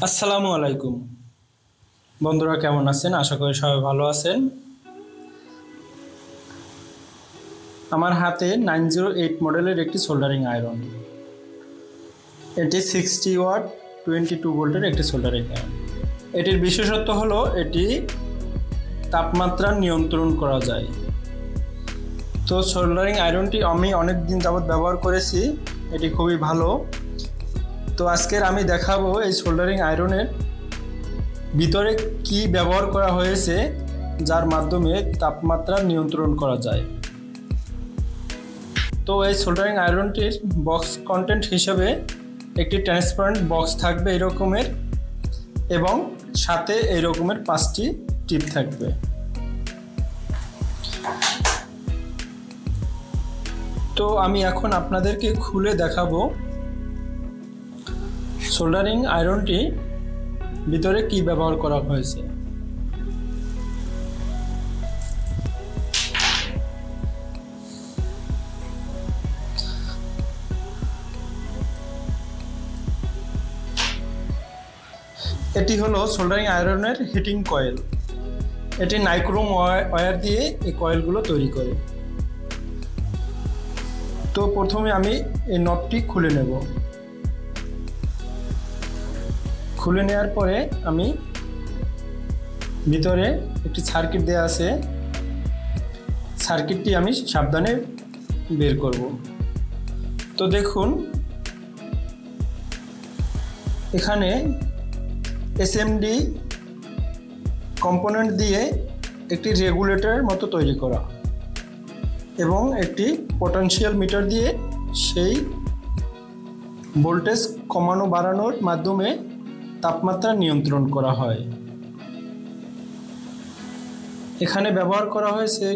আসসালামু আলাইকুম বন্ধুরা, কেমন আছেন? আশা করি সবাই ভালো আছেন। আমার হাতে 908 মডেলের একটি সোল্ডারিং আয়রন। এটি 60 ওয়াট 22 ভোল্টের একটি সোল্ডারিং আয়রন। এটির বিশেষত্ব হলো এটি তাপমাত্রা নিয়ন্ত্রণ করা যায়। তো সোল্ডারিং আয়রনটি আমি অনেক দিন যাবত ব্যবহার করেছি, এটি খুবই ভালো। তো আজকের আমি দেখাবো এই সোল্ডারিং আয়রনের ভিতরে কি ব্যবহার করা হয়েছে যার মাধ্যমে তাপমাত্রা নিয়ন্ত্রণ করা যায়। তো এই সোল্ডারিং আয়রনটির বক্স কন্টেন্ট হিসেবে একটি ট্রান্সপারেন্ট বক্স থাকবে এই রকমের, এবং সাথে এই রকমের 5টি টিপ থাকবে। তো আমি এখন আপনাদেরকে খুলে দেখাবো সোল্ডারিং আয়রনটি ভিতরে কি ব্যবহার করা হয়েছে। এটি হলো সোল্ডারিং আয়রনের হিটিং কয়েল। এটি নাইক্রোম ওয়্যার দিয়ে এই কয়েলগুলো তৈরি করে। তো প্রথমে আমি এই নটটি খুলে নেব। খুলে নেওয়ার পরে আমি ভিতরে একটি সার্কিট দেওয়া আছে, সার্কিটটি আমি সাবধানে বের করব। তো দেখুন, এখানে এসএমডি কম্পোনেন্ট দিয়ে একটি রেগুলেটরের মতো তৈরি করা, এবং একটি পটেনশিয়াল মিটার দিয়ে সেই ভোল্টেজ কমানো বাড়ানোর মাধ্যমে তাপমাত্রা নিয়ন্ত্রণ করা হয়। এখানে ব্যবহার করা হয়েছে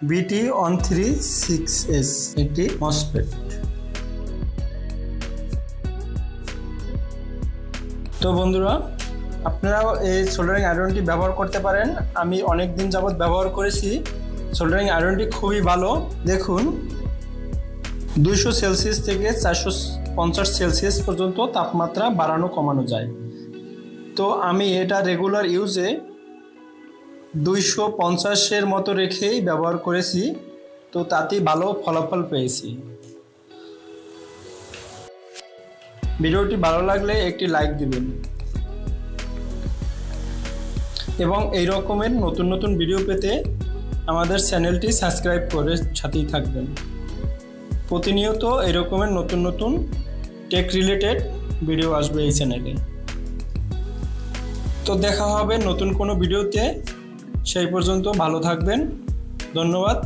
BT136S একটি মসফেট। তো বন্ধুরা, আপনারাও এই সোল্ডারিং আয়রনটি ব্যবহার করতে পারেন। আমি অনেক দিন যাবত ব্যবহার করেছি। সোল্ডারিং আয়রনটি খুবই ভালো। দেখুন, 200 সেলসিয়াস থেকে 450 সেলসিয়াস পর্যন্ত তাপমাত্রা বাড়ানো কমানো যায়। তো আমি এটা রেগুলার ইউজে 250-এর মতো রেখেই ব্যবহার করেছি, তো তাতেই ভালো ফলাফল পেয়েছি। ভিডিওটি ভালো লাগলে একটি লাইক দিবেন, এবং এই রকমের নতুন নতুন ভিডিও পেতে আমাদের চ্যানেলটি সাবস্ক্রাইব করে সাথেই থাকবেন। প্রতিনিয়ত এই রকমের নতুন নতুন টেক রিলেটেড ভিডিও আসবে এই চ্যানেলে। তো দেখা হবে নতুন কোনো ভিডিওতে। সেই পর্যন্ত ভালো থাকবেন। ধন্যবাদ।